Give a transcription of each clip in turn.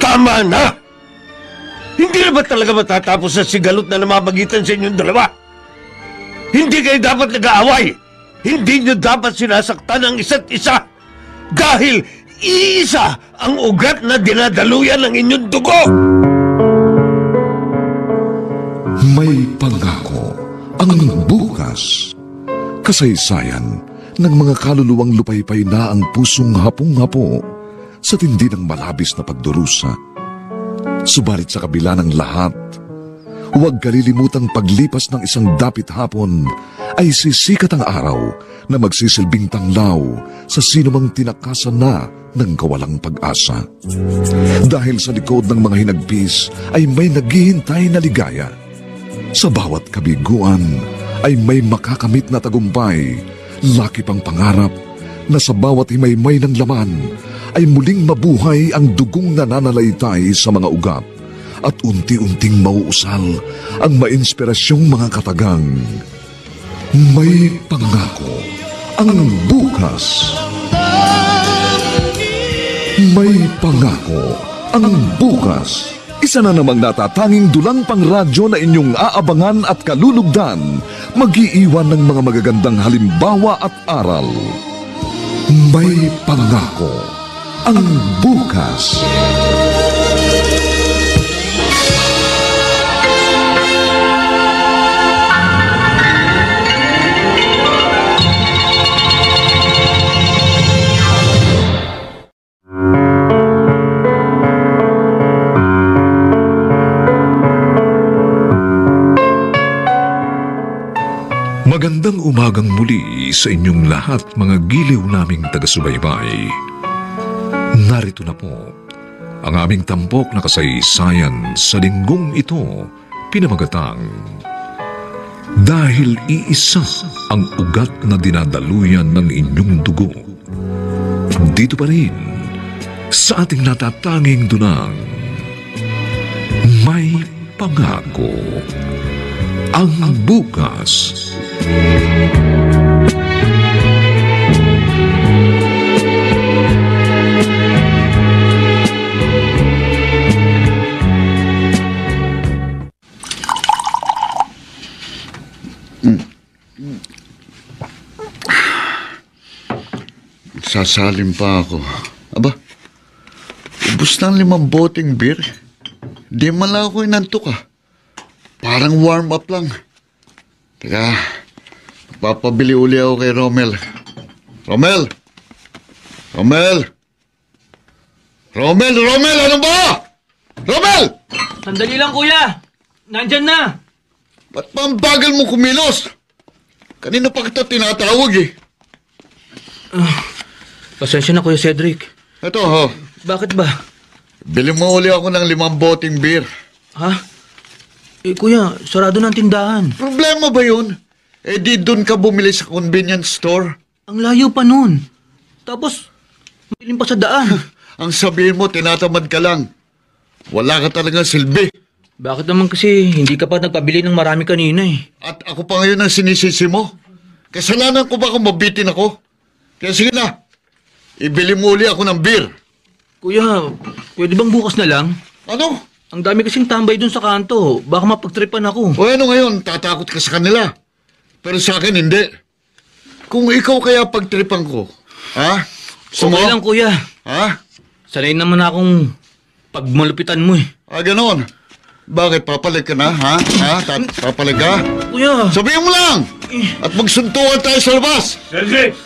Tama na! Hindi na ba talaga matatapos sa sigalot na namamagitan sa inyong dalawa? Hindi kayo dapat nag-aaway! Hindi nyo dapat sinasaktan ang isa't isa! Dahil iisa ang ugat na dinadaluyan ng inyong dugo! May pangako ang bukas. Kasaysayan ng mga kaluluwang lupaypay na ang pusong hapong-hapo sa tindi ng malabis na pagdurusa. Subalit sa kabila ng lahat, huwag kalilimutang paglipas ng isang dapit hapon ay sisikat ang araw na magsisilbing tanglaw sa sinumang tinakasan na ng kawalang pag-asa. Dahil sa likod ng mga hinagpis ay may naghihintay na ligaya. Sa bawat kabiguan ay may makakamit na tagumpay, laki pang pangarap na sa bawat himaymay ng laman ay muling mabuhay ang dugong nananalaytay sa mga ugat at unti-unting mauusal ang mainspirasyong mga katagang. May pangako ang bukas. May pangako ang bukas. Isa na namang natatanging dulang pangradyo na inyong aabangan at kalulugdan, mag-iiwan ng mga magagandang halimbawa at aral. May pangako ang bukas. Magandang umagang muli sa inyong lahat, mga giliw naming taga-subaybay. Narito na po ang aming tampok na kasaysayan sa linggong ito, pinamagatang Dahil iisa ang ugat na dinadaluyan ng inyong dugo. Dito pa rin sa ating natatanging dunang May Pangako ang bukas. Sasalim pa ako. Aba, ubus ng 5 boteng beer. Di man lang ako inantok ah. Parang warm up lang. Teka, papabili uli ako kay Romel. Romel! Romel! Romel! Romel! Ano ba? Romel! Sandali lang, kuya. Nandyan na. Ba't pa ang bagal mo kumilos? Kanina pa kita tinatawag eh. Pasensya na, Kuya Cedric. Ito ho. Bakit ba? Bili mo uli ako ng 5 boteng beer. Ha? Kuya, sarado na ang tindahan. Problema ba yun? Eh di doon ka bumili sa convenience store. Ang layo pa nun. Tapos, mailim pa sa daan. Ang sabihin mo, tinatamad ka lang. Wala ka talagang silbi. Bakit naman kasi hindi ka pa nagpabili ng marami kanina eh? At ako pa ngayon ang sinisisi mo. Kasalanan ko ba kung mabitin ako? Kaya sige na, ibili mo uli ako ng beer. Kuya, pwede bang bukas na lang? Ano? Ang dami kasing tambay dun sa kanto. Baka mapagtripan ako. O ano ngayon, tatakot ka sa kanila. Pero sa akin, hindi. Kung ikaw kaya pagtripan ko, ha? Okay lang, kuya. Ha? Sanay naman akong pagmalupitan mo eh. Ah, ganon. Bakit, papalag ka na, ha? Papalag ka? Kuya! Sabihin mo lang! At magsuntukan tayo sa labas! Cedric!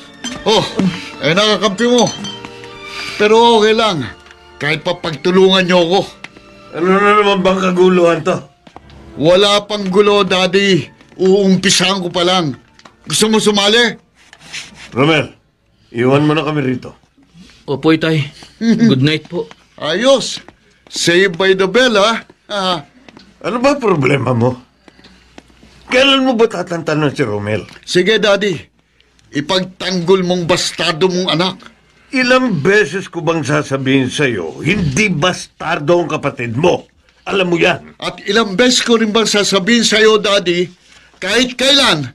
Oh, ay nakakampi mo. Pero okay lang. Kahit pa pagtulungan niyo ako. Ano na naman bang kaguluhan to? Wala pang gulo, Daddy. Uumpisahan ko pa lang. Gusto mo sumali? Romel, iwan mo na kami rito. Opo, Itay. Good night po. Ayos. Saved by the bell, ha? Ano ba problema mo? Kailan mo ba tatantanan si Romel? Sige, Daddy. Ipagtanggol mong bastardo mong anak. Ilang beses ko bang sasabihin sa'yo, hindi bastardo ang kapatid mo. Alam mo yan. At ilang beses ko rin bang sasabihin sa'yo, Daddy, kahit kailan,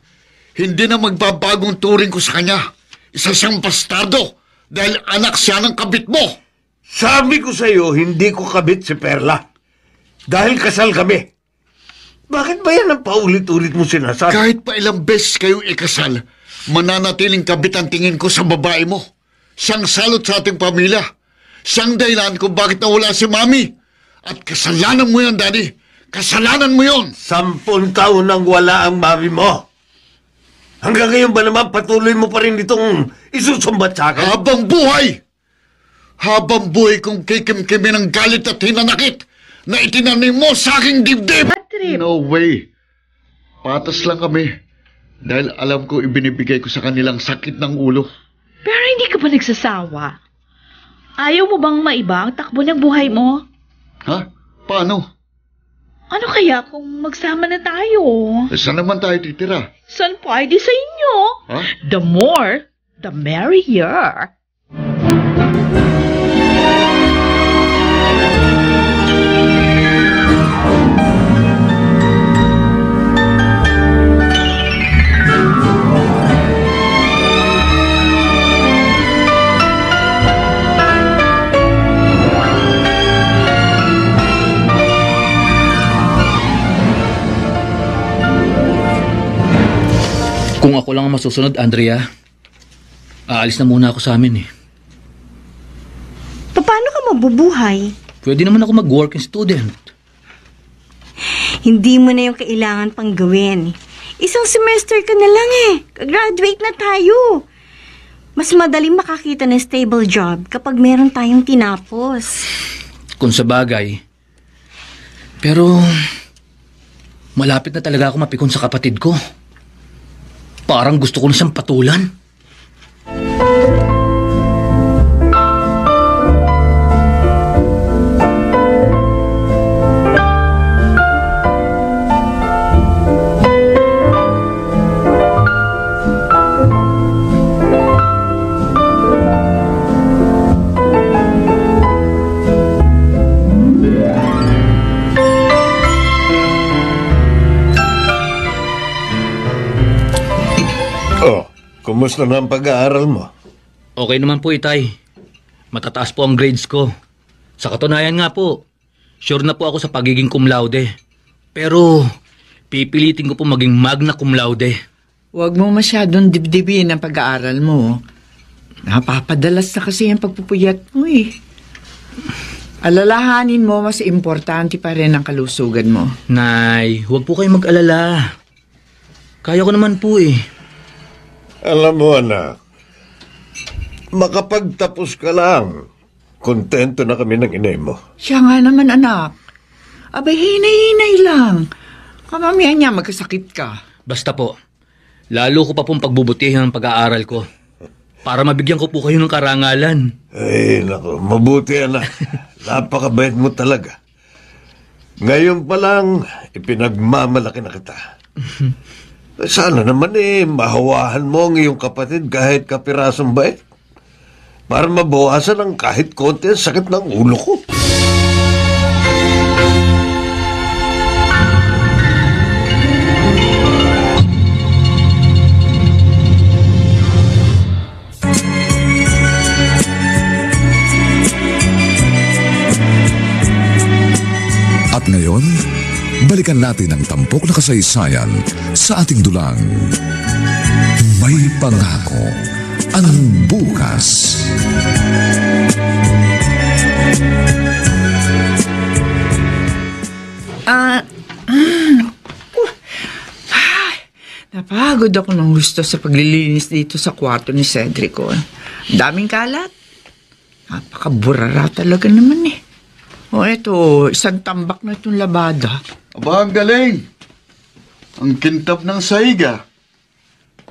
hindi na magbabagong turing ko sa kanya. Isa siyang bastardo dahil anak siya ng kabit mo. Sabi ko sa'yo, hindi ko kabit si Perla. Dahil kasal kami. Bakit ba yan ang paulit-ulit mo sinasabi? Kahit pa ilang beses kayong ikasal, mananatiling kabit ang tingin ko sa babae mo. Siyang salot sa ating pamilya. Siyang dahilan kung bakit nawala si Mami. At kasalanan mo yun, Daddy. Kasalanan mo yun. 10 taon nang wala ang mami mo. Hanggang ngayon ba naman patuloy mo pa rin itong isusumbat sa akin? Habang buhay kong kikimkimin ng galit at hinanakit na itinanim mo sa aking dibdib. No way. Patas lang kami. Dahil alam ko ibinibigay ko sa kanilang sakit ng ulo. Pero hindi ka ba nagsasawa? Ayaw mo bang maiba ang takbo ng buhay mo? Ha? Paano? Ano kaya kung magsama na tayo? Saan naman tayo titira? San pwede sa inyo? Ha? The more, the merrier. Kung ako lang ang masusunod, Andrea, aalis na muna ako sa amin eh. Paano ka mabubuhay? Pwede naman ako mag-working student. Hindi mo na yung kailangan pang gawin. Isang semester ka na lang eh. Graduate na tayo. Mas madaling makakita ng stable job kapag meron tayong tinapos. Kung sa bagay. Pero, malapit na talaga ako mapikon sa kapatid ko. Parang gusto ko na siyang patulan. Kumusta na ang pag-aaral mo? Okay naman po, Itay. Matataas po ang grades ko. Sa katunayan nga po, sure na po ako sa pagiging cum laude. Pero, pipilitin ko po maging magna cum laude. Huwag mo masyadong dibdibin ang pag-aaral mo. Napapadalas na kasi ang pagpupuyat mo eh. Alalahanin mo, mas importante pa rin ang kalusugan mo. Nay, huwag po kayong mag-alala. Kaya ko naman po eh. Alam mo, anak, makapagtapos ka lang. Kontento na kami ng inay mo. Siya nga naman, anak. Abay, hinay-hinay lang. Kamamaya niya, magkasakit ka. Basta po, lalo ko pa pong pagbubutihan ang pag-aaral ko. Para mabigyan ko po kayo ng karangalan. Ay, naku, mabuti, anak. Napakabait mo talaga. Ngayon pa lang, ipinagmamalaki na kita. Sana naman mahawahan mo ang iyong kapatid kahit kapirasong bait. Para mabawasan ang kahit konti ang sakit ng ulo ko. At ngayon, balikan natin ang tampok na kasaysayan sa ating dulang. May pangako ang bukas. Napagod ako ng gusto sa paglilinis dito sa kwarto ni Cedric. Daming kalat. Napakaburara talaga naman eh. Eto, isang tambak na itong labada. Aba, ang galing. Ang kintab ng saiga.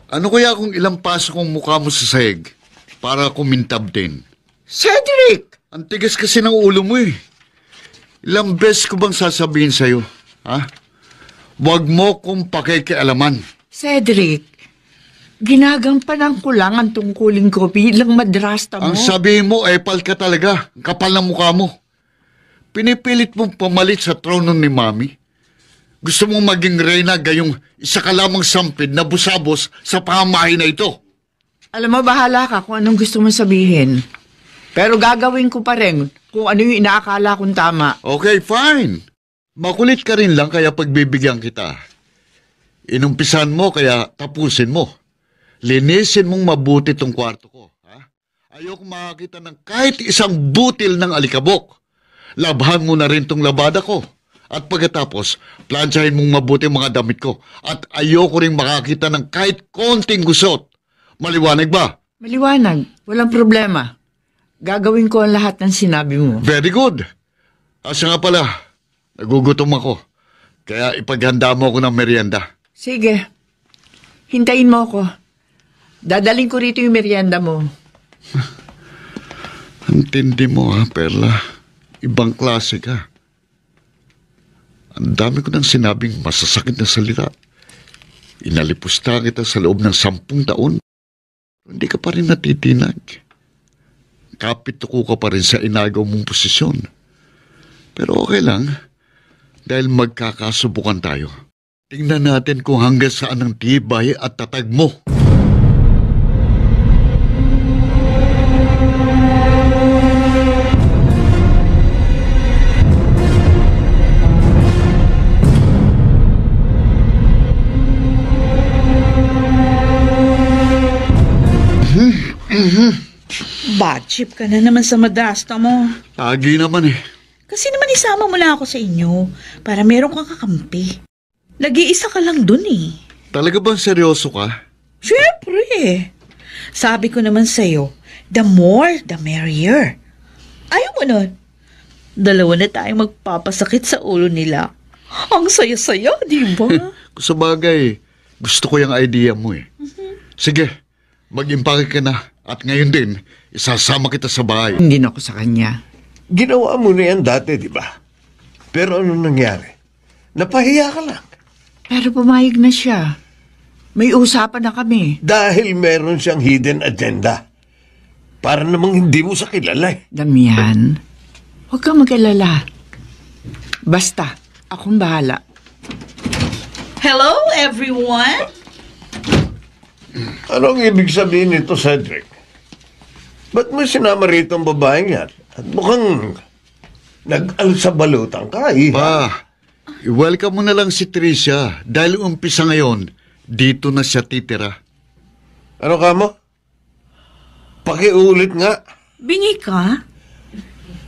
Ano kaya kung ilang pasok ang mukha mo sa saig para kumintab din? Cedric! Ang tigas kasi ng ulo mo eh. Ilang beses ko bang sasabihin sa'yo? Ha? Huwag mo kong pakikialaman. Cedric, ginagampanan ko lang ang tungkulin ko bilang madrasta mo. Ang sabihin mo, epal ka talaga. Ang kapal ng mukha mo. Pinipilit mong pamalit sa trono ni Mami. Gusto mong maging reyna gayong isa ka lamang sampid na busabos sa pamamahay na ito. Alam mo, bahala ka kung anong gusto mong sabihin. Pero gagawin ko pa rin kung ano yung inaakala kong tama. Okay, fine. Makulit ka rin lang kaya pagbibigyan kita. Inumpisan mo kaya tapusin mo. Linisin mong mabuti tong kwarto ko. Ha? Ayoko makakita ng kahit isang butil ng alikabok. Labhan mo na rin tong labada ko. At pagkatapos, plansyahin mong mabuti mga damit ko. At ayoko rin makakita ng kahit konting gusot. Maliwanag ba? Maliwanag, walang problema. Gagawin ko ang lahat ng sinabi mo. Very good. Asa nga pala, nagugutom ako. Kaya ipaghanda mo ako ng merienda. Sige, hintayin mo ako. Dadaling ko rito yung merienda mo. Ang tindi mo ha, Perla. Ibang klase ka. Ang dami ko nang sinabing masasakit na salita. Inalipusta kita sa loob ng 10 taon. Hindi ka pa rin natitinag. Kapituko ka pa rin sa inagaw mong posisyon. Pero okay lang, dahil magkakasubukan tayo. Tingnan natin kung hanggang saan ang tibay at tatag mo. Bad trip ka na naman sa madrasta mo. Agi naman eh. Kasi naman isama mo na ako sa inyo para meron kang kakampi. Nag-iisa ka lang dun eh. Talaga bang seryoso ka? Siyempre. Sabi ko naman sa'yo, the more, the merrier. Ayaw mo nun. Dalawa na tayong magpapasakit sa ulo nila. Ang saya-saya, di ba? Sa bagay, gusto ko yung idea mo eh. Sige, mag-impake ka na. At ngayon din, isasama kita sa bahay. Hindi na ako sa kanya. Ginawa mo na yan dati, di ba? Pero ano nangyari? Napahiya ka lang. Pero pumayag na siya. May usapan na kami. Dahil meron siyang hidden agenda. Para namang hindi mo sa kilala eh. Damian, huwag kang mag-alala. Basta, akong bahala. Hello, everyone? Anong ibig sabihin nito, Cedric? Ba't mo sinama rito ang babaeng yan? At mukhang nag-alsabalutan ka, eh. Pa, i-welcome mo na lang si Tricia dahil umpisa ngayon, dito na siya titira. Ano ka mo? Pakiulit nga. Bingi ka?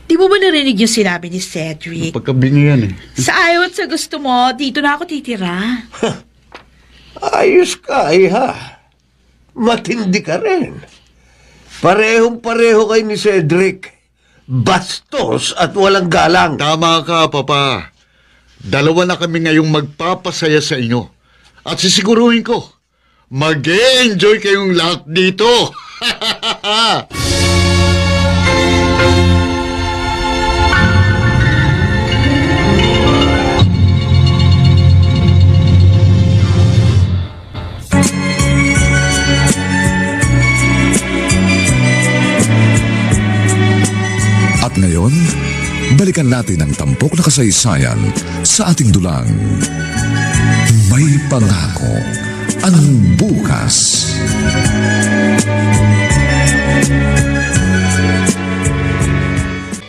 Di mo ba narinig yung sinabi ni Cedric? Pagkabingi yan eh. Sa ayaw at sa gusto mo, dito na ako titira. Ayos ka, eh, ha? Matindi ka rin. Parehong-pareho kayo ni Cedric. Bastos at walang galang. Tama ka, Papa. Dalawa na kami ngayong magpapasaya sa inyo. At sisiguruhin ko, mag-enjoy kayong lahat dito. At ngayon, balikan natin ang tampok na kasaysayan sa ating dulang. May pangako ang bukas.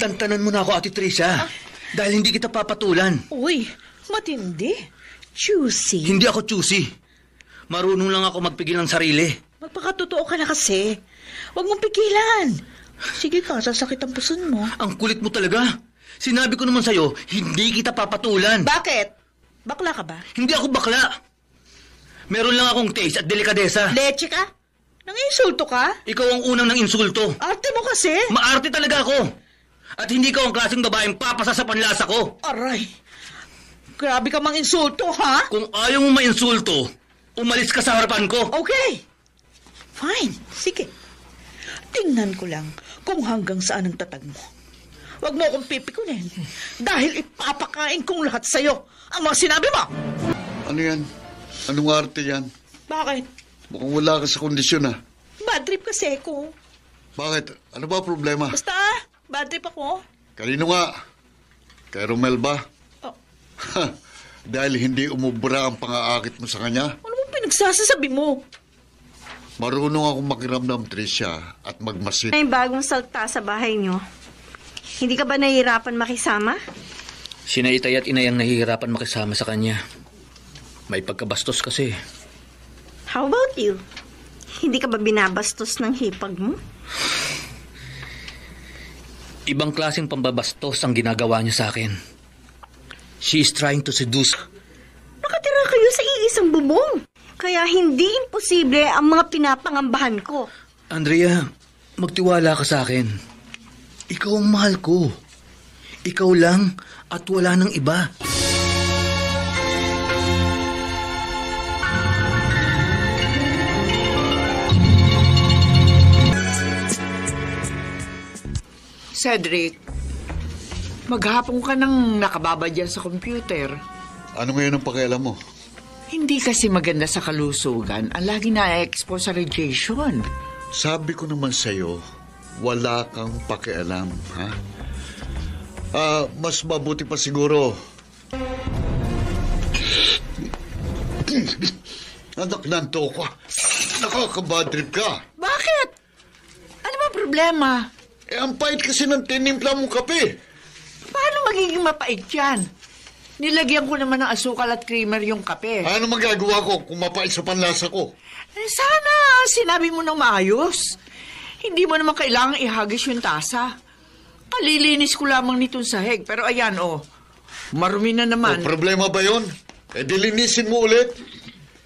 Tantanan mo na ako, Ate Tricia. Dahil hindi kita papatulan. Uy, matindi. Juicy. Hindi ako choosy. Marunong lang ako magpigil ng sarili. Magpakatotoo ka na kasi. Huwag mong pigilan. Sige ka, sasakit ang puson mo. Ang kulit mo talaga. Sinabi ko naman sa'yo, hindi kita papatulan. Bakit? Bakla ka ba? Hindi ako bakla. Meron lang akong taste at delikadesa. Leche ka? Nang-insulto ka? Ikaw ang unang nang insulto. Arte mo kasi. Maarte talaga ako. At hindi ka ang klaseng babaeng papasa sa panlasa ko. Aray. Grabe ka mang insulto, ha? Kung ayaw mo ma-insulto, umalis ka sa harapan ko. Okay. Fine. Sige. Tingnan ko lang kung hanggang saan ang tatag mo. Huwag mo akong pipikunin. Dahil ipapakain kong lahat sa'yo ang mga sinabi mo. Ano yan? Anong arte yan? Bakit? Mukhang wala ka sa kondisyon ah. Bad trip kasi ako. Bakit? Ano ba problema? Basta, bad trip ako. Kanino nga? Kay Romel ba? Oh. Dahil hindi umubra ang pang-aakit mo sa kanya? Ano bang pinagsasasabi mo? Marunong akong makiramdam, Tricia, at magmasid. Ay, bagong salta sa bahay nyo. Hindi ka ba nahihirapan makisama? Sina Itay at Inay ang nahihirapan makisama sa kanya. May pagkabastos kasi. How about you? Hindi ka ba binabastos ng hipag mo? Ibang klaseng pambabastos ang ginagawa niya sa akin. She is trying to seduce. Nakatira kayo sa iisang bubong. Kaya hindi imposible ang mga pinapangambahan ko. Andrea, magtiwala ka sa akin. Ikaw ang mahal ko. Ikaw lang at wala nang iba. Cedric, maghapon ka nang nakababa dyan sa computer. Ano ngayon ang pakialam mo? Hindi kasi maganda sa kalusugan ang lagi na-expose sa radiation. Sabi ko naman sa'yo, wala kang pakialam, ha? Mas mabuti pa siguro. Anak, nanto ko. Nakakabadrip ka. Bakit? Ano ba problema? Ang pait kasi ng tinimpla mong kape. Paano magiging mapait yan? Nilagyan ko naman ng asukal at creamer yung kape. Ano magagawa ko kung mapait sa panlasa ko? Sana sinabi mo ng maayos. Hindi mo naman kailangang ihagis yung tasa. Kalilinis ko lamang nitong sahig. Pero ayan, marumi na naman. Problema ba yun? Dilinisin mo ulit.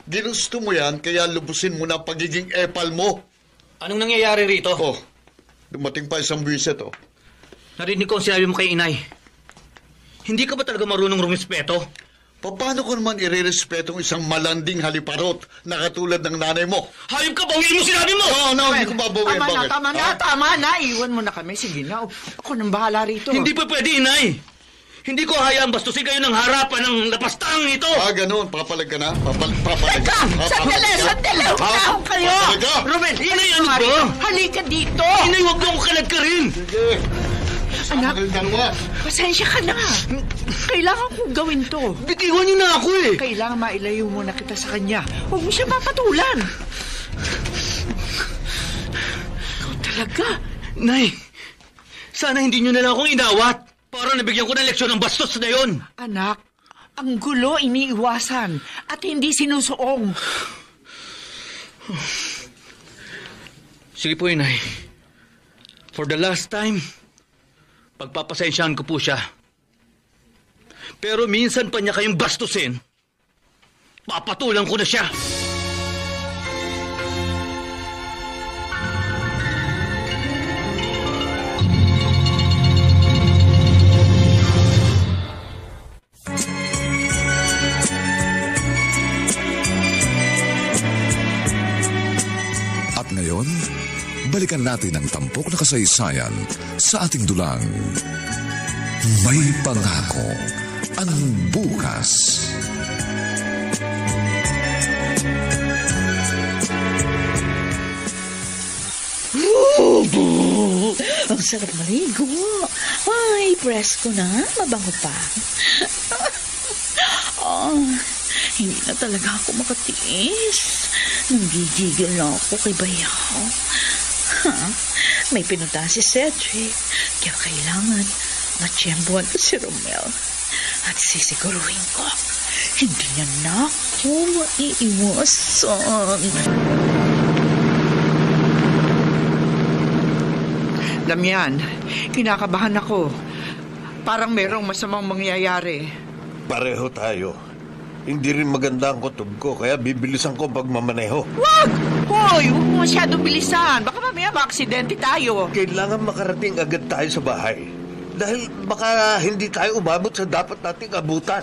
Ginusto mo yan, kaya lubusin mo na ang pagiging epal mo. Anong nangyayari rito? Dumating pa isang buwiset, Narinig ko ang sinabi mo kay Inay. Hindi ka ba talaga marunong rumispeto? Paano ko naman irerespeto ang isang malanding haliparot na katulad ng nanay mo? Hayop ka, bawiin mo sinabi mo! Hindi ko babawin. Tama na. Iwan mo na kami. Sige na. Ako nang bahala rito. Hindi pa pwede, Inay. Hindi ko hayaan bastusin kayo ng harapan ng lapastang ito. Ganun. Papalag ka na? Papalag ka? Sandali! Huwag kayo! Papalag ka? Romel, Inay, ano ba? Halika dito! Inay, huwag mo akong kalad ka rin. Sige. Anak, dalawa. pasensya ka na. Kailangan kong gawin to. Bitiwan niyo na ako eh. Kailangan mailayo muna kita sa kanya. Huwag mo siya mapatulan. Ikaw talaga. Nay, sana hindi niyo na lang akong inawat. Para nabigyan ko ng leksyon ng bastos na yon. Anak, ang gulo iniiwasan at hindi sinusuong. Sige po, Inay. For the last time, pagpapasensyahan ko po siya. Pero minsan pa niya kayong bastusin, papatulang ko na siya. At ngayon, balikan natin ang tampok na kasaysayan sa ating dulang. May pangako ang bukas. Ang sarap maligo. Ay, press ko na. Mabango pa. Hindi na talaga ako makatiis. Nanggigigil na ako kay Bayaw. May pinuntahan si Cedric. Kaya kailangan matsyembuhan ko si Romel. At sisiguruhin ko, hindi niya na ako maiiwasan. Damian, kinakabahan ako. Parang merong masamang mangyayari. Pareho tayo. Hindi rin maganda ang kutob ko, kaya bibilisan ko pagmamaneho. Wag! Hoy, huwag mo masyadong bilisan. Baka mamaya maaksidente tayo. Kailangan makarating agad tayo sa bahay. Dahil baka hindi tayo umabot sa dapat nating abutan.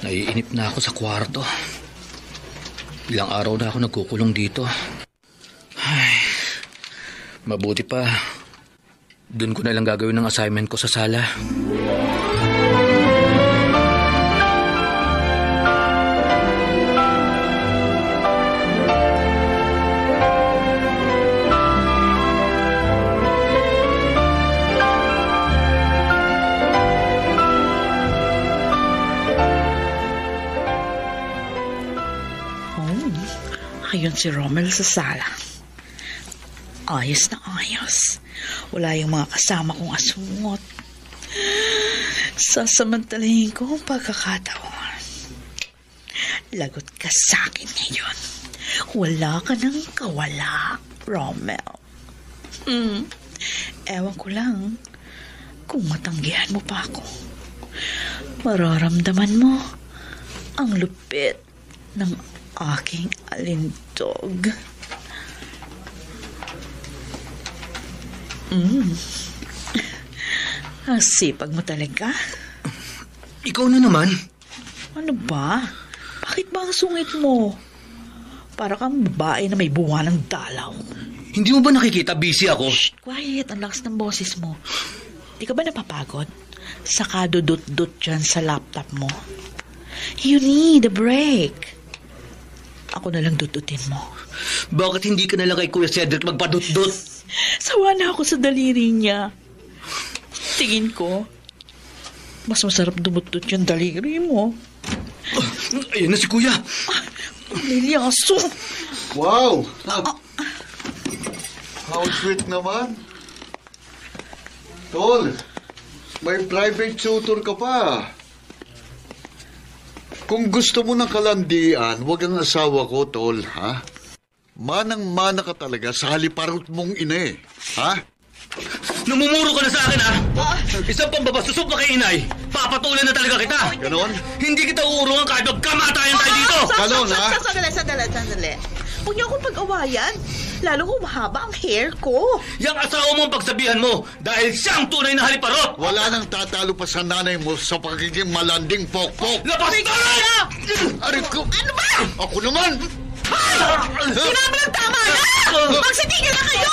Naiinip na ako sa kwarto. Ilang araw na ako nagkukulong dito. Mabuti pa, doon ko na lang gagawin ang assignment ko sa sala. Ayun si Romel sa sala. Ayos na ayos. Wala yung mga kasama kong asungot. Sasamantalahin ko ang pagkakataon. Lagot ka sa akin ngayon. Wala ka nang kawala, Romel. Ewan ko lang kung matanggihan mo pa ako. Mararamdaman mo ang lupit ng aking alindog. Ang sipag mo talaga. Ikaw na naman. Ano ba? Bakit ba ang sungit mo? Para kang babae na may bunga ng dalaw. Hindi mo ba nakikita busy ako? Shh, quiet. Ang lakas ng boses mo. Di ka ba napapagod? Saka dudut-dut dyan sa laptop mo. You need a break. Ako na lang dudutin mo. Bakit hindi ka na lang kay Kuya Cedric magpadut-dut? Sawa na ako sa daliri niya. Tingin ko, mas masarap dumut-dut yung daliri mo. Ayun na si Kuya. Milyaso. Wow! How sweet naman. Tol, may private tutor ka pa. Kung gusto mo ng kalandian, huwag ang asawa ko, Tol, ha? Manang-mana ka talaga sa haliparot mong ina eh, ha? Namumuro ka na sa akin, ha? Isang pambabasusok pa kay inay. Papatulan na talaga kita. Ganon? Hindi kita uurungan kahit magkamatayan tayo dito. Ganon, ha? Sandali. Huwag niyo akong pag-awayan. Lalo kung mahaba ang hair ko. Yang asawa mo ang pagsabihan mo dahil siyang tunay na haliparot. Wala nang tatalo pa sa nanay mo sa pagiging malanding pokpok. Labas ka! Aray ko! Ano ba? Ako naman! Sinabi ng tama na! Magsitigil na kayo!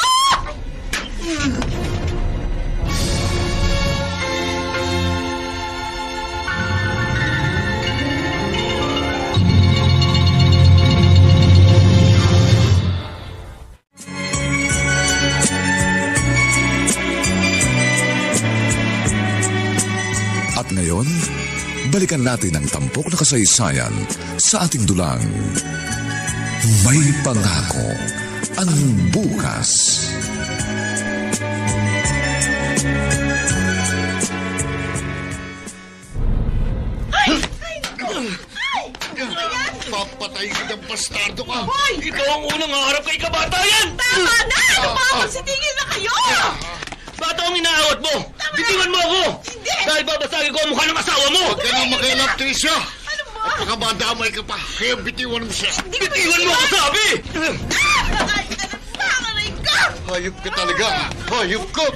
At ngayon, balikan natin ang tampok na kasaysayan sa ating dulang. May pangako ang bukas. Papatay ka ng bastardo ka! Ikaw ang unang haharap kay kabatayan! Tama na! Ano ba? Magsitigil na kayo! Bata ang inaawat mo! Bitiwan mo ako! Hindi! Dahil babasagin ko ang mukha ng asawa mo! Huwag ka na makialap, Tricia! Ano ba? At baka madamay ka pa, kaya bitiwan mo siya! Bitiwan mo ako, sabi! Pangaray ka! Hayop ka talaga! Hayop ka!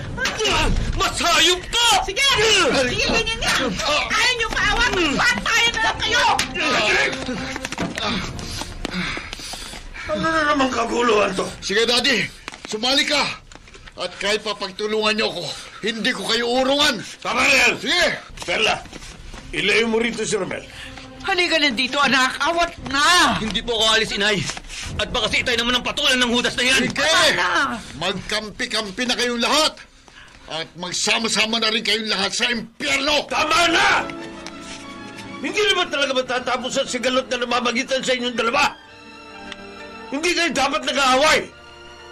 Mas hayop ka! Sige! Sige, ganyan nga! Ayaw niyo paawat! Patayan na lang kayo! Ano na naman kaguluhan to? Sige, Daddy! Sumali ka! At kahit papagtulungan niyo ako, hindi ko kayo urungan! Tama na yan! Sige! Perla, ilayo mo rito si Romel. Halika na dito, anak. Awat na. Hindi po ako alis, inay. At baka si itay naman ang patulan ng hudas na yan. Sige! Magkampi-kampi na kayong lahat! At magsama-sama na rin kayong lahat sa impyerno! Tama na! Hindi naman talaga matatapos ang sigalot na namamagitan sa inyong dalawa. Hindi kayo dapat nag-aaway.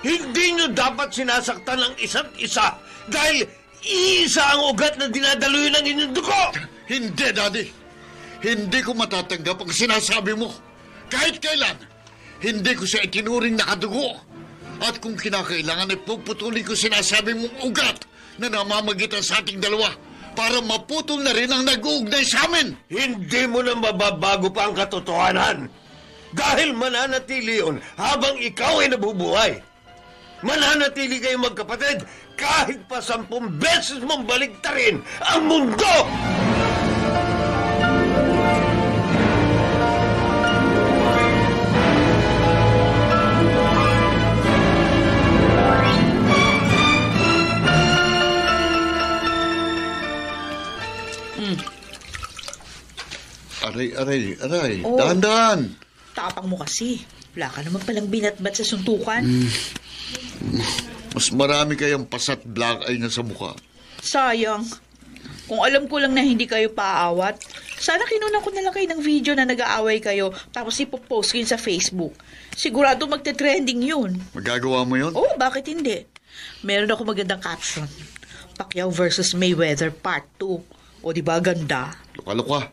Hindi nyo dapat sinasaktan ang isa't isa dahil iisa ang ugat na dinadaluyan ng inyong dugo. Hindi, Daddy. Hindi ko matatanggap ang sinasabi mo. Kahit kailan, hindi ko siya itinuring nakadugo. At kung kinakailangan ay puputulin ko sinasabi mong ugat na namamagitan sa ating dalawa para maputol na rin ang nag-uugnay sa amin. Hindi mo na mababago pa ang katotohanan. Dahil mananatili yun habang ikaw ay nabubuhay. Mananatili kayo magkapatid kahit pa 10 beses mong baligtarin ang mundo! Aray. Oh. Dahan-dahan. Tapang mo kasi. Wala ka naman palang binatbat sa suntukan. Mas marami kayang pasat black eye na sa mukha. Sayang. Kung alam ko lang na hindi kayo paawat, Sana kinunan ko na lang kayo ng video na nag-aaway kayo tapos ipopost ko yun sa Facebook. Sigurado magte-trending yun. Magagawa mo yun? Oh, bakit hindi? Meron ako magandang caption. Pacquiao versus Mayweather Part 2. O, di ba ganda? Luka-luka.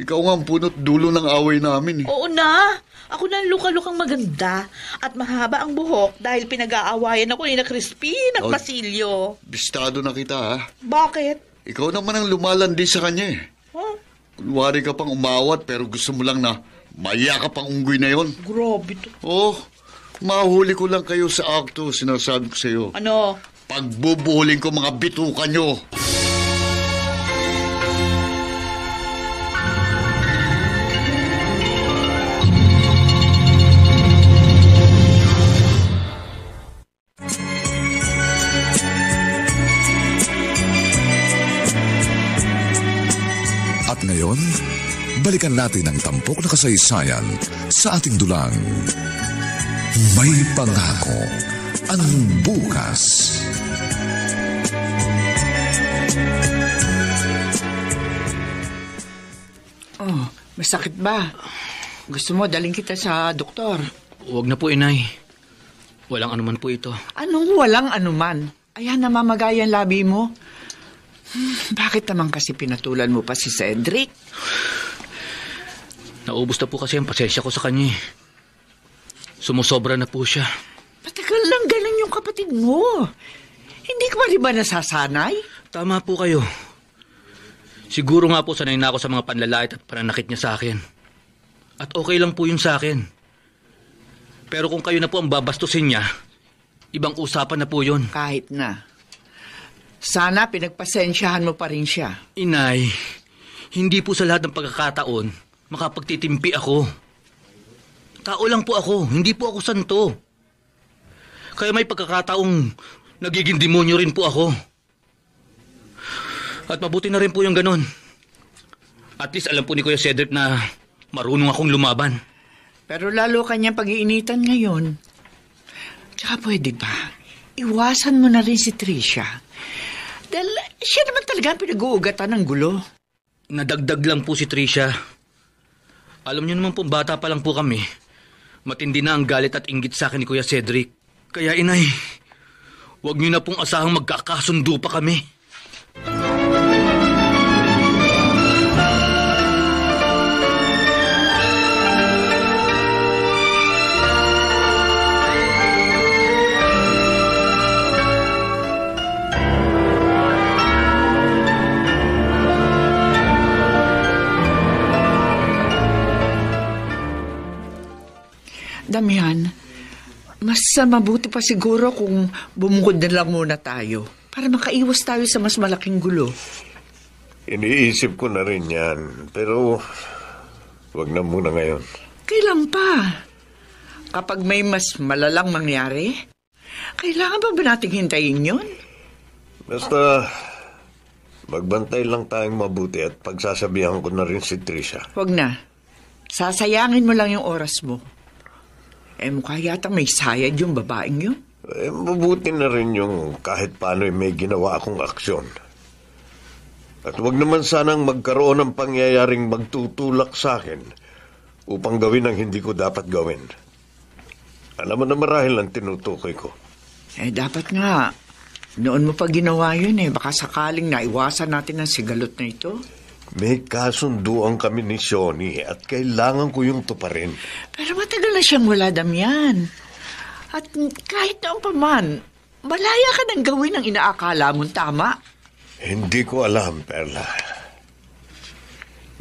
Ikaw nga ang punot dulo ng away namin eh. Oo na. Ako na ang luka-lukang maganda. At mahaba ang buhok dahil pinag-aawayan ako ni na Crispy ng Oh. Basilio. Bistado na kita ha. Bakit? Ikaw naman ang lumalandi sa kanya eh. Huh? Kunwari ka pang umawat pero gusto mo lang na maya ka pang unggoy na yon. Grabe to. Oh, mahuli ko lang kayo sa akto, sinasabi ko sa iyo. Ano? Pagbubuling ko mga bituka nyo. At ngayon, balikan natin ang tampok na kasaysayan sa ating dulang. May pangako ang bukas. Oh, masakit ba? Gusto mo daling kita sa doktor? Huwag na po, Inay. Walang anuman po ito. Anong walang anuman? Ayan, namamagay ang labi mo. Bakit naman kasi pinatulan mo pa si Cedric? Naubos na po kasi ang pasensya ko sa kanya. Sumusobra na po siya. Matagal lang ganun yung kapatid mo. Hindi ka ba nasasanay? Tama po kayo. Siguro nga po sanay na ako sa mga panlalait at pananakit niya sa akin. At okay lang po yun sa akin. Pero kung kayo na po ang babastusin niya, ibang usapan na po yun. Kahit na. Sana pinagpasensyahan mo pa rin siya. Inay, hindi po sa lahat ng pagkakataon makapagtitimpi ako. Tao lang po ako, hindi po ako santo. Kaya may pagkakataong nagiging demonyo rin po ako. At mabuti na rin po yung ganun. At least alam po ni Kuya Cedric na marunong akong lumaban. Pero lalo kanyang pag-iinitan ngayon. Tsaka pwede ba? Iwasan mo na rin si Tricia. Dahil siya naman talaga ang pinag-uugatan ng gulo. Nadagdag lang po si Tricia. Alam niyo naman po, bata pa lang po kami. Matindi na ang galit at inggit sa akin ni Kuya Cedric. Kaya inay, huwag niyo na pong asahang magkakasundo pa kami. Damian, mas mabuti pa siguro kung bumukod na lang muna tayo para makaiwas tayo sa mas malaking gulo. Iniisip ko na rin yan, pero wag na muna ngayon. Kailan pa? Kapag may mas malalang mangyari, kailangan ba nating hintayin yun? Basta magbantay lang tayong mabuti at pagsasabihan ko na rin si Tricia. Huwag na. Sasayangin mo lang yung oras mo. Mukha yata may sayad yung babaeng yun. Mabuti na rin yung kahit paano may ginawa akong aksyon. At wag naman sanang magkaroon ng pangyayaring magtutulak sa akin upang gawin ang hindi ko dapat gawin. Alam mo na marahil ang tinutukoy ko. Dapat nga. Noon mo pa ginawa yun baka sakaling naiwasan natin ang sigalot na ito. May kasunduan kami ni Shoni at kailangan ko yung tuparin. Pero matagal na siyang wala, Damian. At kahit noon pa man, malaya ka nang gawin ang inaakala mong tama. Hindi ko alam, Perla.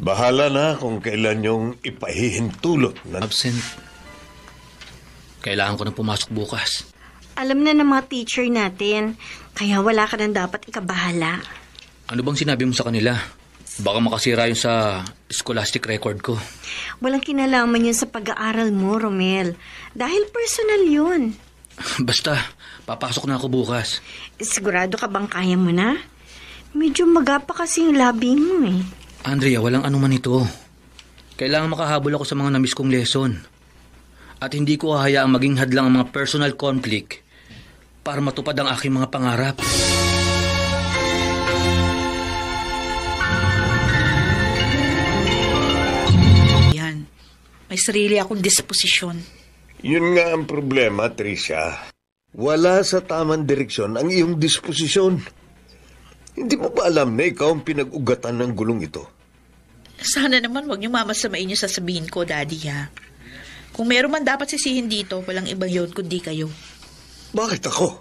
Bahala na kung kailan yung ipahihintulot na... Absent. Kailangan ko na pumasok bukas. Alam na ng mga teacher natin, kaya wala ka nang dapat ikabahala. Ano bang sinabi mo sa kanila? Baka makasira yun sa scholastic record ko. Walang kinalaman yun sa pag-aaral mo, Romel. Dahil personal yun. Basta, papasok na ako bukas. Sigurado ka bang kaya mo na? Medyo magapa kasi yung labi mo Andrea, walang anuman ito. Kailangan makahabol ako sa mga namiss kong lesson. At hindi ko hahayaang maging hadlang ang mga personal conflict para matupad ang aking mga pangarap. May sarili akong disposisyon. Yun nga ang problema, Tricia. Wala sa tamang direksyon ang iyong disposisyon. Hindi mo ba alam na ikaw ang pinag-ugatan ng gulong ito? Sana naman wag niyo mamasamain yung sasabihin ko, Daddy, ha? Kung meron man dapat sisihin dito, walang iba yun kundi kayo. Bakit ako?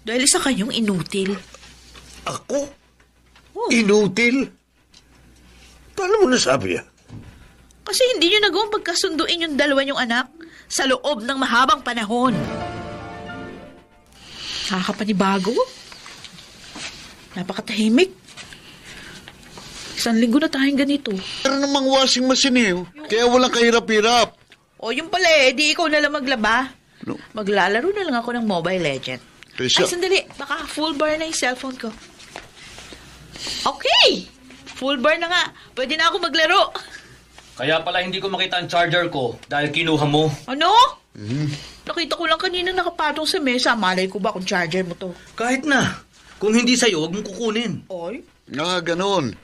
Dahil isa kayong inutil. Ako? Oh. Inutil? Paano mo nasabi yan? Kasi hindi niyo nagawang pagkasunduin yung dalawa niyong anak sa loob ng mahabang panahon. Nakakapanibago. Napakatahimik. 1 linggo na tayong ganito. Pero namang washing machine kaya walang kahirap-hirap. O yung pala di ikaw na lang maglaba. No. Maglalaro na lang ako ng Mobile Legend. Tricia. Ay, sandali. Baka full bar na yung cellphone ko. Okay! Full bar na nga. Pwede na ako maglaro. Kaya pala hindi ko makita ang charger ko dahil kinuha mo. Ano? Nakita ko lang kanina nakapatong sa mesa. Malay ko ba kung charger mo to? Kahit na. Kung hindi sa'yo, huwag mong kukunin. Oy? Ganon.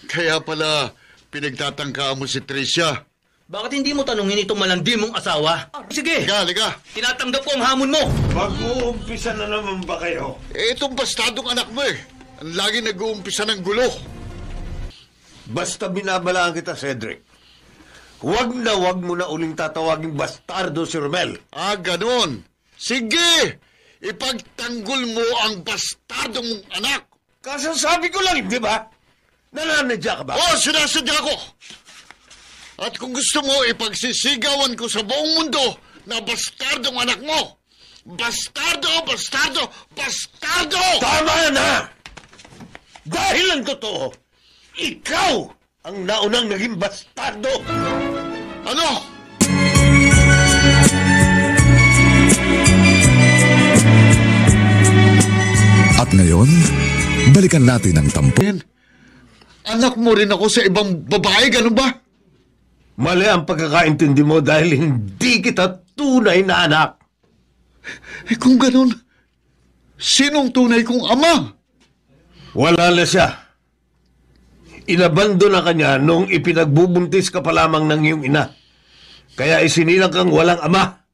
Kaya pala pinagtatangkaan mo si Tricia. Bakit hindi mo tanungin itong malandi mong asawa? Sige, Liga. tinatanggap ko ang hamon mo. Mag-uumpisa na naman ba kayo? Itong bastadong anak mo ang lagi nag-uumpisa ng gulo. Basta binabalaan kita, Cedric. Huwag na huwag mo na uling tatawaging bastardo si Romel. Ganon. Sige! Ipagtanggol mo ang bastardong mong anak. Kasasabi ko lang, di ba? Nananadya ka ba? Sinasadya ko. At kung gusto mo, ipagsisigawan ko sa buong mundo na bastardong anak mo. Bastardo, bastardo, bastardo! Tama na! Dahil ang totoo, ikaw ang naunang naging bastardo! Ano? At ngayon, balikan natin ang tampo. Anak mo rin ako sa ibang babae, ganun ba? Mali ang pagkakaintindi mo dahil hindi kita tunay na anak. Kung ganun, sinong tunay kong ama? Wala na siya. Inabando na kanya nung ipinagbubuntis ka pa lamang ng iyong ina. Kaya isinilang kang walang ama.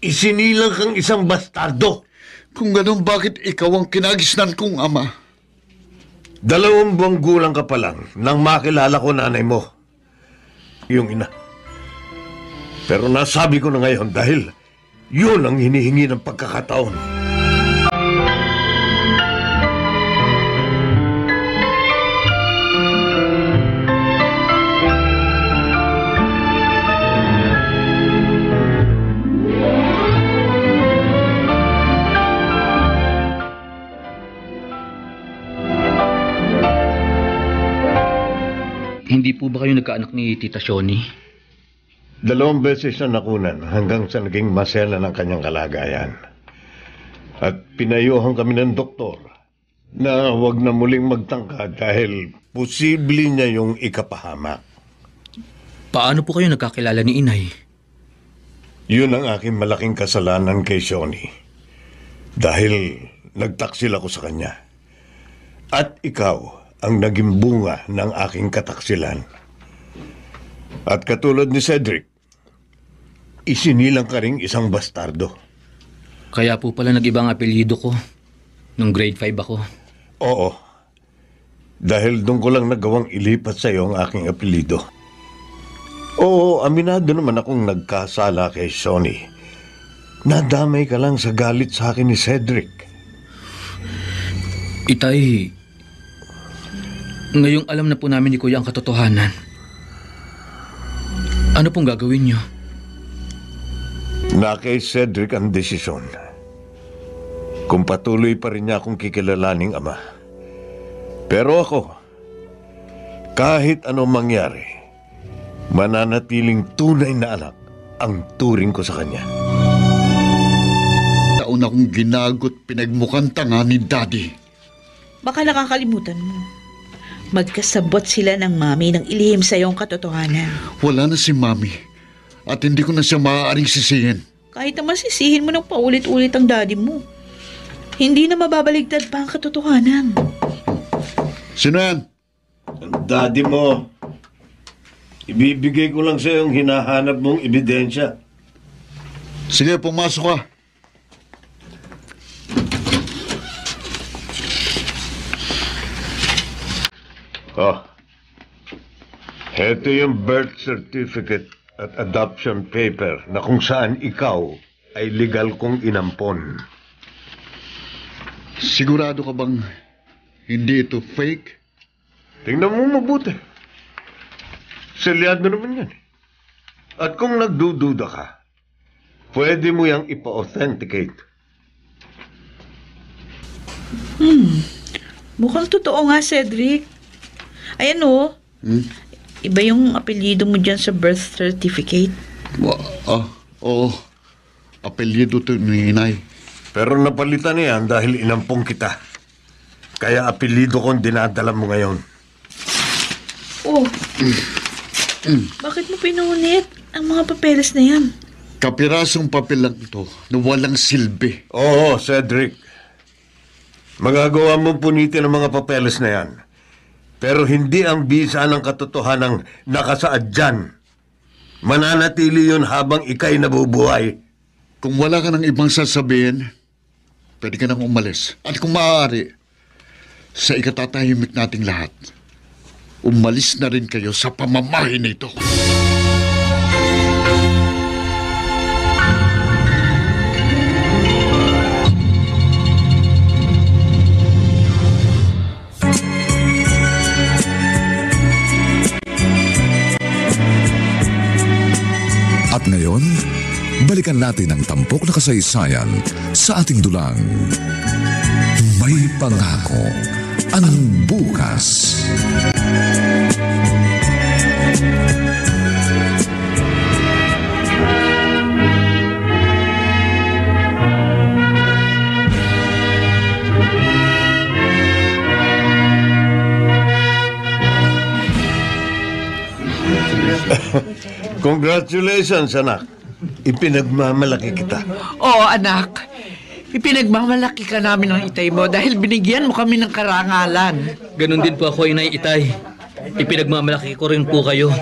Isinilang kang isang bastardo. Kung ganun, bakit ikaw ang kinagisnan kong ama? 2 buwang gulang ka pa lang nang makilala ko nanay mo. Yung ina. Pero nasabi ko na ngayon dahil yun ang hinihingi ng pagkakataon. Hindi po ba kayo nagkaanak ni Tita Shoni? 2 beses na nakunan hanggang sa naging masela ng kanyang kalagayan. At pinayuhan kami ng doktor na huwag na muling magtangka dahil posible niya yung ikapahamak. Paano po kayo nagkakilala ni Inay? Yun ang aking malaking kasalanan kay Shoni. Dahil nagtaksil ako sa kanya. At ikaw ang naging bunga ng aking kataksilan. At katulad ni Cedric, isinilang ka ring isang bastardo. Kaya po pala nag-ibang apelyido ko nung grade 5 ako. Oo. Dahil doon ko lang nagawang ilipat sa iyo ang aking apelido. Oo, aminado naman akong nagkasala kay Shoni. Nadamay ka lang sa galit sa akin ni Cedric. Itay, ngayong alam na po namin ni Kuya ang katotohanan. Ano pong gagawin niyo? Na kay Cedric ang desisyon. Kung patuloy pa rin niya akong kikilalaning ama. Pero ako, kahit anong mangyari, mananatiling tunay na anak ang turing ko sa kanya. Taon akong ginagot pinagmukhang tanga ni Daddy. Baka nakakalimutan mo. Magkasabot sila ng mami nang ilihim sa iyong katotohanan. Wala na si Mami at hindi ko na siya maaaring sisihin. Kahit naman sisihin mo ng paulit-ulit ang daddy mo. Hindi na mababaligtad pa ang katotohanan. Sino yan? Ang daddy mo. Ibibigay ko lang sa yung hinahanap mong ebidensya. Sige, pumasok ka. Oh. Heto yung birth certificate at adoption paper na kung saan ikaw ay legal kong inampon. Sigurado ka bang hindi ito fake? Tingnan mo mabuti. Selyado naman yan. At kung nagdududa ka, pwede mo yang ipa-authenticate. Mukhang totoo nga, Cedric. Ayan o. Iba yung apelyido mo dyan sa birth certificate. Oo. Apelyido to ni Inay. Pero napalitan niyan dahil inampong kita. Kaya apelido kong dinadala mo ngayon. Oh. Bakit mo pinunit ang mga papeles na yan? Kapirasong papel lang ito na walang silbi. Oo, Cedric. Magagawa mong punitin ang mga papeles na yan. Pero hindi ang bisa ng katotohanang nakasaad dyan. Mananatili yun habang ikay nabubuhay. Kung wala ka ng ibang sasabihin, pwede ka nang umalis. At kung maaari, sa ikatatahimik nating lahat, umalis na rin kayo sa pamamahay nito. At ngayon, balikan natin ang tampok na kasaysayan sa ating dulang. May pangako ang bukas. Congratulations, anak. Ipinagmamalaki kita. Oo, anak. Ipinagmamalaki ka namin ng itay mo dahil binigyan mo kami ng karangalan. Ganon din po ako, Inay Itay. Ipinagmamalaki ko rin po kayo.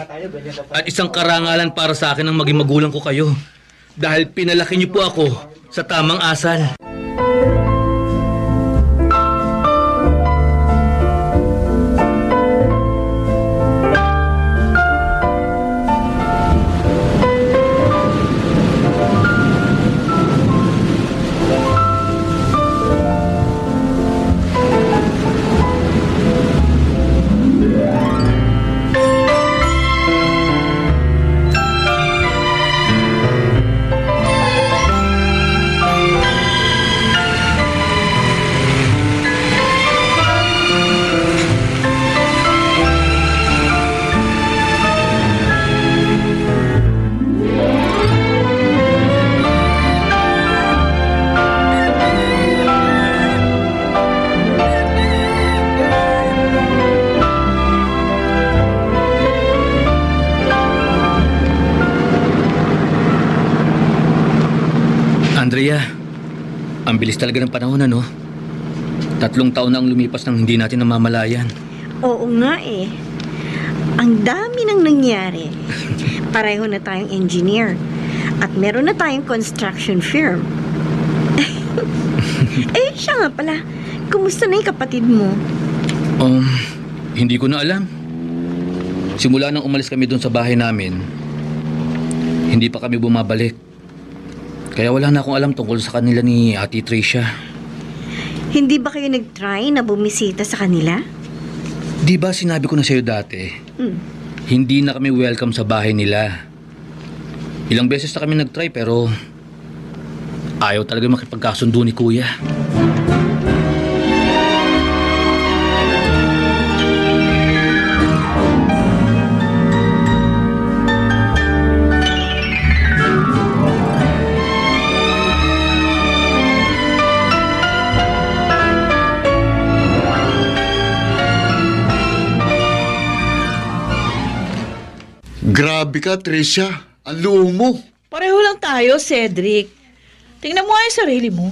At isang karangalan para sa akin ang maging magulang ko kayo. Dahil pinalaki niyo po ako sa tamang asal. Andrea, ang bilis talaga ng panahon, ano? 3 taon na ang lumipas nang hindi natin namamalayan. Oo nga eh. Ang dami nang nangyari. Pareho na tayong engineer. At meron na tayong construction firm. Siya nga pala. Kumusta na yung kapatid mo? Hindi ko na alam. Simula nang umalis kami doon sa bahay namin, hindi pa kami bumabalik. Kaya wala na akong alam tungkol sa kanila ni Ate Tricia. Hindi ba kayo nag-try na bumisita sa kanila? Di ba sinabi ko na sa'yo dati, hindi na kami welcome sa bahay nila. Ilang beses na kami nag-try pero ayaw talaga makipagkasundo ni Kuya. Grabe ka, Tricia. Ang luong mo. Pareho lang tayo, Cedric. Tingnan mo nga yung sarili mo.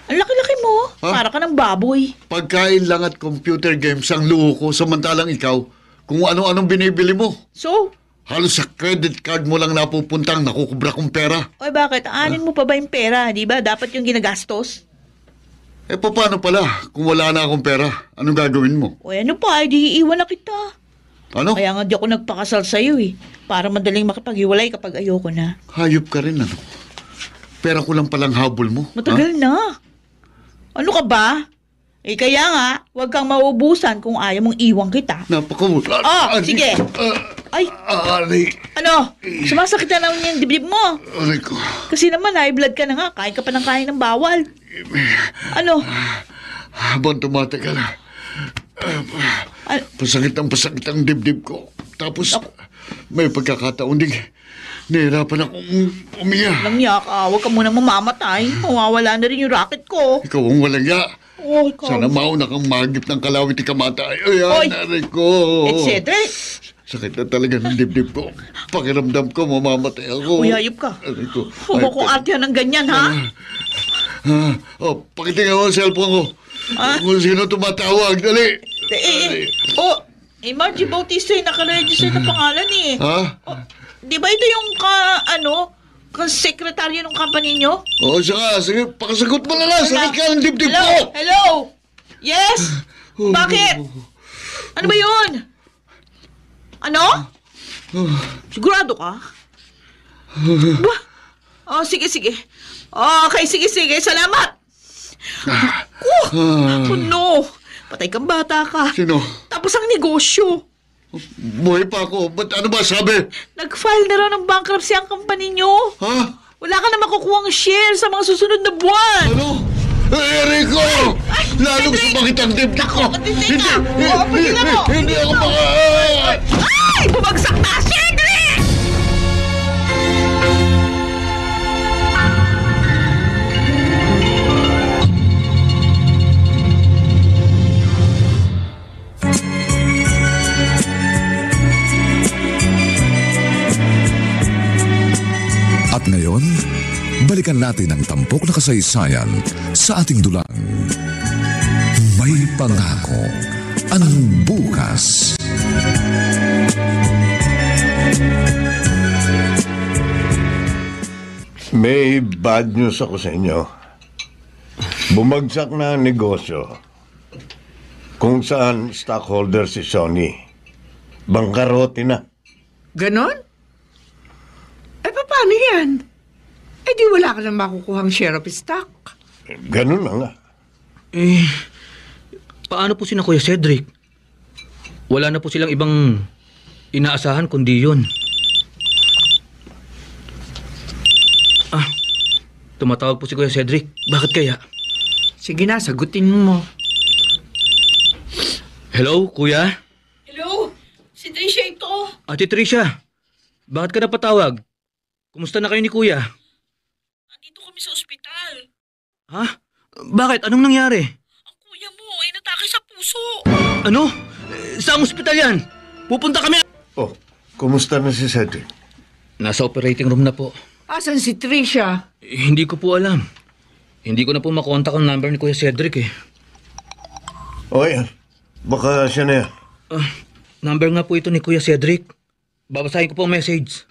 Ang laki-laki mo. Ha? Para ka ng baboy. Pagkain lang at computer games ang luho ko, samantalang ikaw, kung ano-anong binibili mo. So, Halos sa credit card mo lang napupuntang nakukubra kong pera. Oy, bakit? Aanin mo pa ba yung pera? Di ba? Dapat yung ginagastos. Eh, paano pala kung wala na akong pera? Anong gagawin mo? O ano pa, di iiwan na kita. Ano? Kaya nga di ako nagpakasal sa'yo eh. Para madaling makipaghiwalay kapag ayoko na. Hayop ka rin, ano? Pera ko lang palang habol mo. Matagal na. Ano ka ba? Eh kaya nga, huwag kang mauubusan kung ayaw mong iwan kita. Napakawala. Sige. Ay, Aray. ano? Sumasakit na naman yung dibdib mo. Aray ko. Kasi naman, high blood ka na nga. Kain ka pa ng kain ng bawal. Ano? Habang tumatagal, pasakit ang dibdib ko. Tapos, may pagkakataon din, nahirapan akong umiyak. Alam niya ka, huwag ka munang mamamatay. Mawawala na rin yung racket ko. Ikaw ang walang ya. Oh, ikaw. Sana mauna kang magip ng kalawit ikamatay. Oy! Ayan, aray ko. Cedric! Sakit na talaga ng dibdib ko. Pakiramdam ko, mamamatay ako. Uy, hayop ka. Aray ko. Huwag mo kong artihan ng ganyan, ha? Pakitingin mo ang cellphone ko. Kung sino tumatawag, dali. Margie Bautista yung nakaregister na pangalan eh. Ha? Di ba ito yung sekretaryo ng company nyo? Oo, sige, pakasagot mo na lang. Sakit ka ng dibdib ko. Hello? Yes? Bakit? Ano ba yun? Ano? Sigurado ka? Ba? Oh, sige. Okay, sige. Salamat. Oh no. Patay kang bata ka. Sino? Tapos ang negosyo. Buhay pa ako. Ba't ano ba sabi? Nag-file na raw ng bankruptcy ang company nyo. Ha? Wala ka na makukuhang share sa mga susunod na buwan. Ano? Rico! Lalong Cedric! sumakit ang dibdib ko! Naku, matindi ka! Oo, pagkila mo! Hindi ako maka... Ay! Bumagsak na, Cedric! At ngayon, balikan natin ang tampok na kasaysayan sa ating dulang. May pangako ang bukas. May bad news ako sa inyo. Bumagsak na ang negosyo. Kung saan stockholder si Sony. Bangkarote na. Ganon? Eh, paano yan? Eh, di wala ka nang makukuhang share of stock. Ganun na nga. Paano po sina Kuya Cedric? Wala na po silang ibang inaasahan kundi yun. Tumatawag po si Kuya Cedric. Bakit kaya? Sige na, sagutin mo. Hello, Kuya? Hello? Si Tricia ito. Ate Tricia, bakit ka napatawag? Kumusta na kayo ni Kuya? Andito kami sa ospital. Ha? Bakit? Anong nangyari? Ang kuya mo ay natake sa puso. Ano? Saan ospital yan? Pupunta kami! Oh, kumusta na si Cedric? Nasa operating room na po. Asan si Tricia? Hindi ko po alam. Hindi ko na po makontak ang number ni Kuya Cedric eh. O yan, baka siya na yan. Number nga po ito ni Kuya Cedric. Babasahin ko po ang message.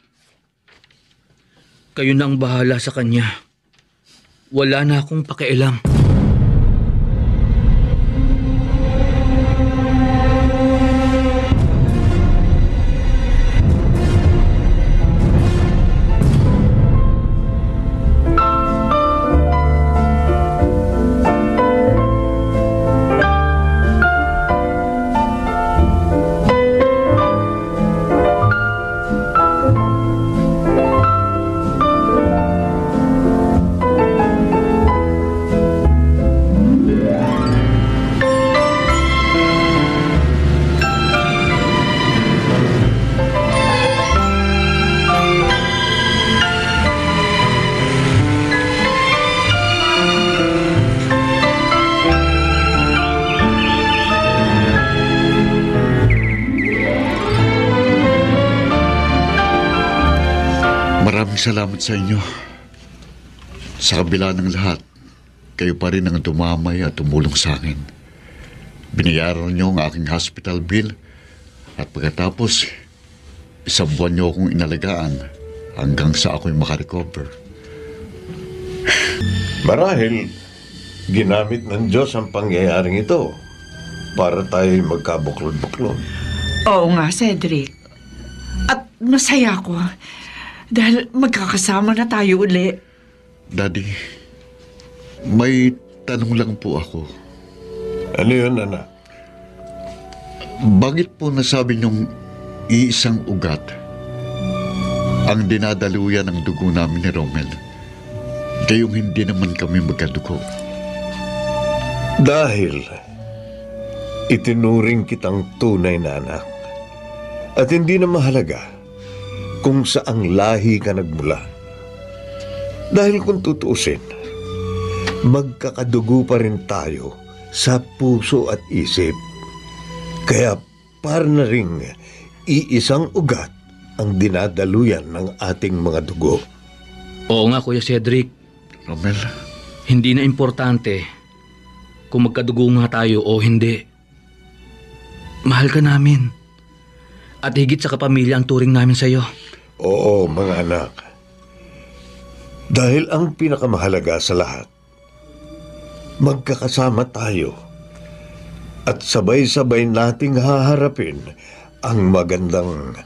Kayo na ang bahala sa kanya. Wala na akong pakialam. Maraming salamat sa inyo. Sa kabila ng lahat, kayo pa rin ang dumamay at tumulong sa akin. Binayaran niyo ang aking hospital bill at pagkatapos, Isang buwan niyo akong inalagaan hanggang sa ako'y makarecover. Marahil, ginamit ng Diyos ang pangyayaring ito para tayo'y magkabuklod-buklod. Oo nga, Cedric. At masaya ko dahil magkakasama na tayo uli. Daddy, may tanong lang po ako. Ano yun, anak? Bakit po nasabi niyong iisang ugat ang dinadaluyan ng dugo namin ni Romel? Gayong hindi naman kami magkadugo. Dahil itinuring kitang tunay na anak at hindi na mahalaga kung saang lahi ka nagmula. Dahil kung tutuusin, magkakadugo pa rin tayo sa puso at isip. Kaya para na ring iisang ugat ang dinadaluyan ng ating mga dugo. Oo nga, Kuya Cedric. Romel, Hindi na importante kung magkadugo nga tayo o hindi. Mahal ka namin. At higit sa kapamilya ang turing namin sa'yo. Oo, mga anak. Dahil ang pinakamahalaga sa lahat, magkakasama tayo at sabay-sabay nating haharapin ang magandang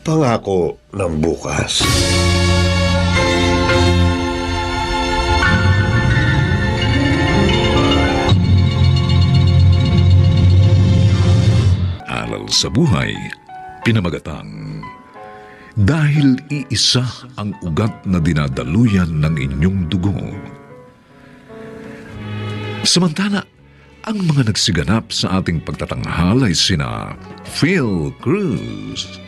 pangako ng bukas. Aral sa buhay, pinamagatang, dahil iisa ang ugat na dinadaluyan ng inyong dugo. Samantala, ang mga nagsiganap sa ating pagtatanghal ay sina Phil Cruz,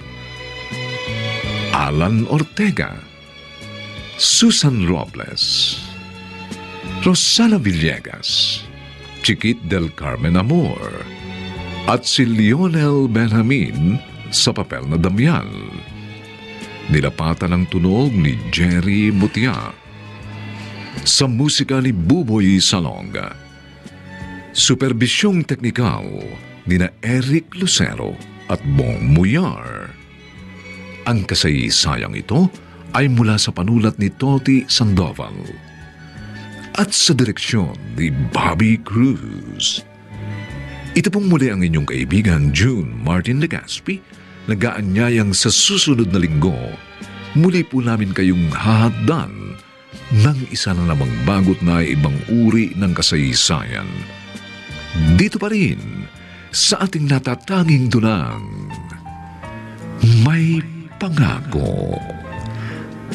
Alan Ortega, Susan Robles, Rosana Villegas, Chiquit del Carmen Amor, at si Lionel Benjamin sa papel na Damian. Nilapatan ng tunog ni Jerry Mutia. Sa musika ni Buboy Salonga. Superbisyong teknikal ni na Eric Lucero at Bong Muyar. Ang kasaysayang ito ay mula sa panulat ni Toti Sandoval at sa direksyon ni Bobby Cruz. Ito pong muli ang inyong kaibigan June Martin Legaspi, nag-aanyayang sa susunod na linggo, muli po namin kayong hahaddan ng isa na namang bagot na ibang uri ng kasaysayan. Dito pa rin sa ating natatanging dunang may pangako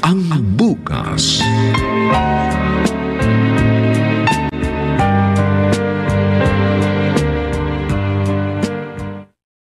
ang bukas.